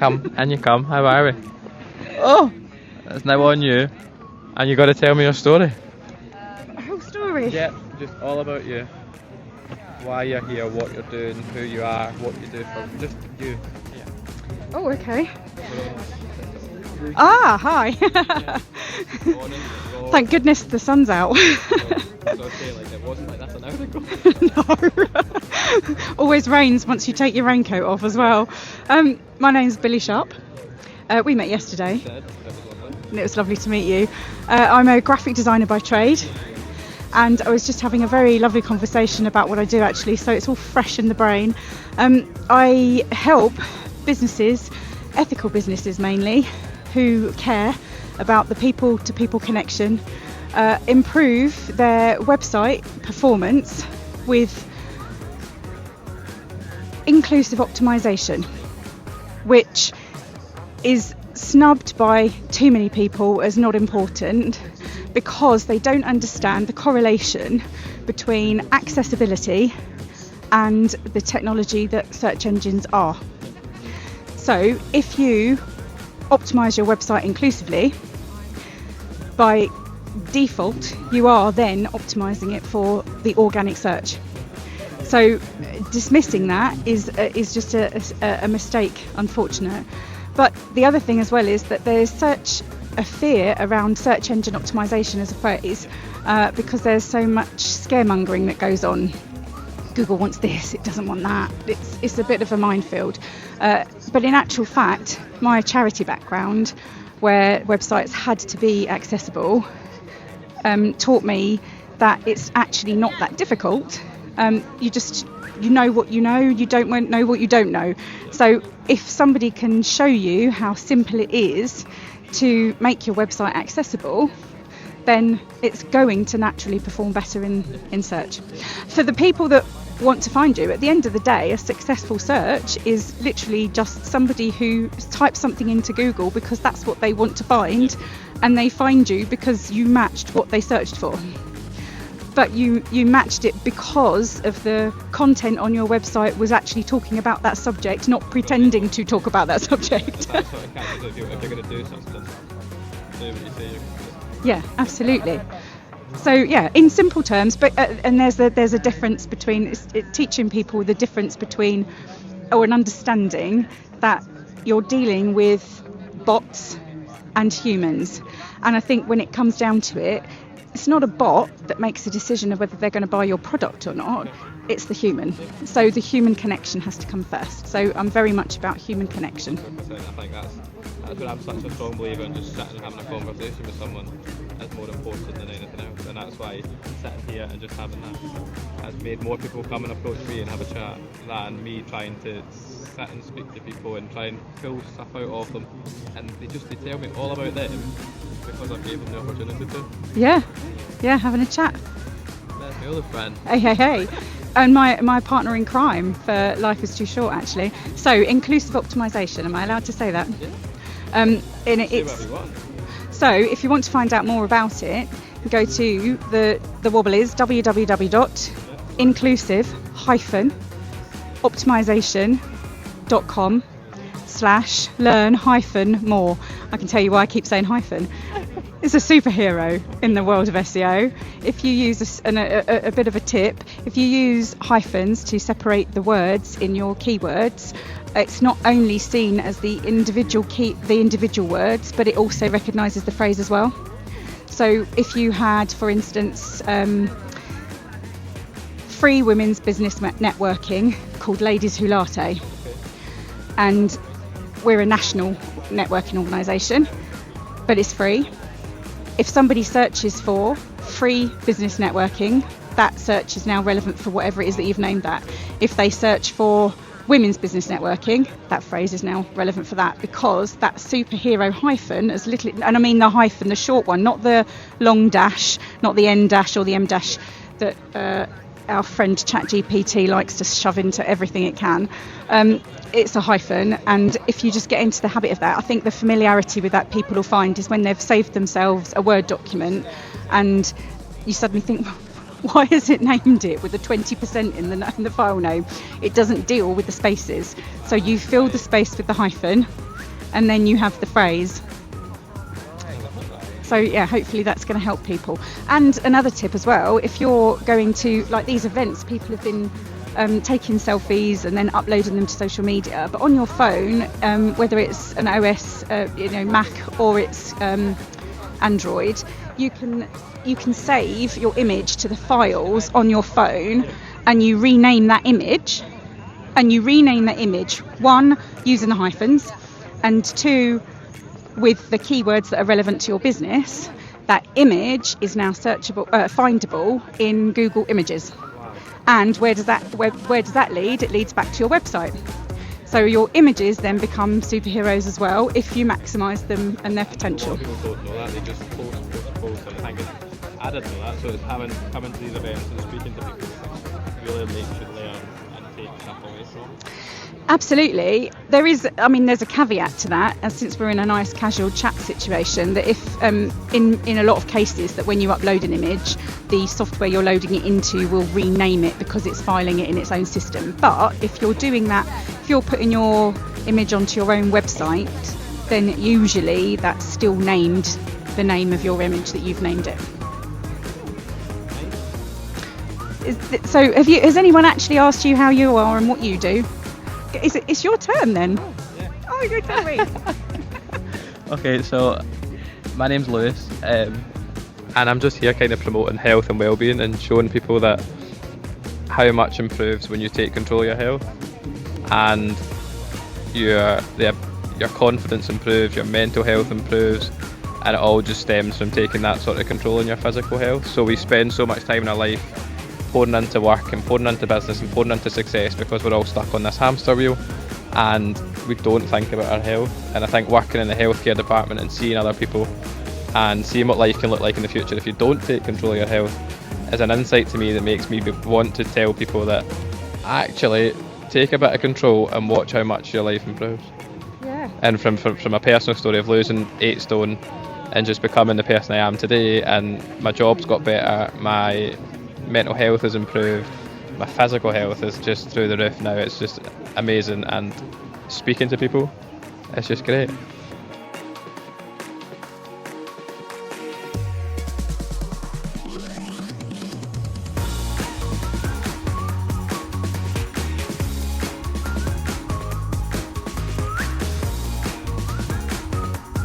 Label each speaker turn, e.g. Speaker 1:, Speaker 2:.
Speaker 1: come. How are we? Oh, it's now on you, and you got to tell me your story.
Speaker 2: A whole story?
Speaker 1: Yeah, just all about you. Why you're here, what you're doing, who you are, what you do for just you. Yeah.
Speaker 2: Oh, okay. Ah, hi. Thank goodness the sun's out.
Speaker 1: It wasn't like that an hour ago.
Speaker 2: No. Always rains once you take your raincoat off as well. My name's Billie-Sharp. We met yesterday. And it was lovely to meet you. I'm a graphic designer by trade. And I was just having a very lovely conversation about what I do actually, so it's all fresh in the brain. I help businesses, ethical businesses mainly, who care about the people-to-people connection, improve their website performance with inclusive optimization, which is snubbed by too many people as not important because they don't understand the correlation between accessibility and the technology that search engines are. So if you optimize your website inclusively, by default you are then optimizing it for the organic search. So dismissing that is just a mistake, unfortunate. But the other thing as well is that there's such a fear around search engine optimization as a phrase because there's so much scaremongering that goes on. Google wants this, it doesn't want that. It's a bit of a minefield. But in actual fact, my charity background, where websites had to be accessible, taught me that it's actually not that difficult. You know what you know, you don't know what you don't know. So if somebody can show you how simple it is to make your website accessible, then it's going to naturally perform better in search. For the people that want to find you, at the end of the day, a successful search is literally just somebody who types something into Google because that's what they want to find, and they find you because you matched what they searched for. But you matched it because of the content on your website was actually talking about that subject, not pretending to talk about that subject.
Speaker 1: That's what it counts if you're going to do something. Do what you say.
Speaker 2: Yeah, absolutely. So yeah, in simple terms, but and there's a difference between teaching people the difference between, or an understanding that you're dealing with bots and humans. And I think when it comes down to it, it's not a bot that makes a decision of whether they're going to buy your product or not, it's the human. So the human connection has to come first. So I'm very much about human connection.
Speaker 1: 100%. I think that's what I'm such a strong believer in, just sitting and having a conversation with someone is more important than anything else. And that's why sitting here and just having that has made more people come and approach me and have a chat than me trying to sit and speak to people and try and pull stuff out of them. And they tell me all about them because I gave them the opportunity to.
Speaker 2: Yeah, having a chat.
Speaker 1: That's my other friend.
Speaker 2: Hey. And my partner in crime for Life is Too Short, actually. So, inclusive optimization, am I allowed to say that?
Speaker 1: Yeah.
Speaker 2: So, if you want to find out more about it, go to the wobble is www.inclusive-optimization.com/learn-more. I can tell you why I keep saying hyphen. It's a superhero in the world of SEO. If you use a bit of a tip, if you use hyphens to separate the words in your keywords, it's not only seen as the individual words, but it also recognises the phrase as well. So if you had, for instance, free women's business networking called Ladies Who Latte, and we're a national networking organisation, but it's free. If somebody searches for free business networking, that search is now relevant for whatever it is that you've named that. If they search for women's business networking, that phrase is now relevant for that, because that superhero hyphen, as little, and I mean the hyphen, the short one, not the long dash, not the N dash or the M dash that our friend ChatGPT likes to shove into everything it can. It's a hyphen, and if you just get into the habit of that, I think the familiarity with that people will find is when they've saved themselves a Word document and you suddenly think, why has it named it with a 20% in the file name? It doesn't deal with the spaces. So you fill the space with the hyphen, and then you have the phrase. So yeah, hopefully that's going to help people. And another tip as well, if you're going to like these events, people have been taking selfies and then uploading them to social media, but on your phone, whether it's an OS, Mac, or it's Android, you can save your image to the files on your phone, and you rename that image. And you rename that image, 1, using the hyphens, and 2, with the keywords that are relevant to your business. That image is now searchable, findable in Google Images. And where does that lead? It leads back to your website. So your images then become superheroes as well if you maximise them and their potential.
Speaker 1: A lot of people don't know that. They just post, and I think I didn't know that. So it's coming to these events and speaking to people really makes you learn and take stuff away from.
Speaker 2: Absolutely. There's a caveat to that, since we're in a nice casual chat situation, that if in a lot of cases that when you upload an image, the software you're loading it into will rename it because it's filing it in its own system. But if you're doing that, if you're putting your image onto your own website, then usually that's still named the name of your image that you've named it. So has anyone actually asked you how you are and what you do? It's your turn then.
Speaker 1: Yeah.
Speaker 2: Oh, you tell me.
Speaker 1: Okay, so my name's Lewis, and I'm just here kind of promoting health and well-being and showing people that how much improves when you take control of your health, and your confidence improves, your mental health improves, and it all just stems from taking that sort of control in your physical health. So we spend so much time in our life pouring into work and pouring into business and pouring into success because we're all stuck on this hamster wheel and we don't think about our health. And I think working in the healthcare department and seeing other people and seeing what life can look like in the future if you don't take control of your health is an insight to me that makes me want to tell people that actually take a bit of control and watch how much your life improves.
Speaker 2: Yeah.
Speaker 1: And from a personal story of losing 8 stone and just becoming the person I am today, and my job's got better, my mental health has improved, my physical health is just through the roof now. It's just amazing, and speaking to people, it's just great.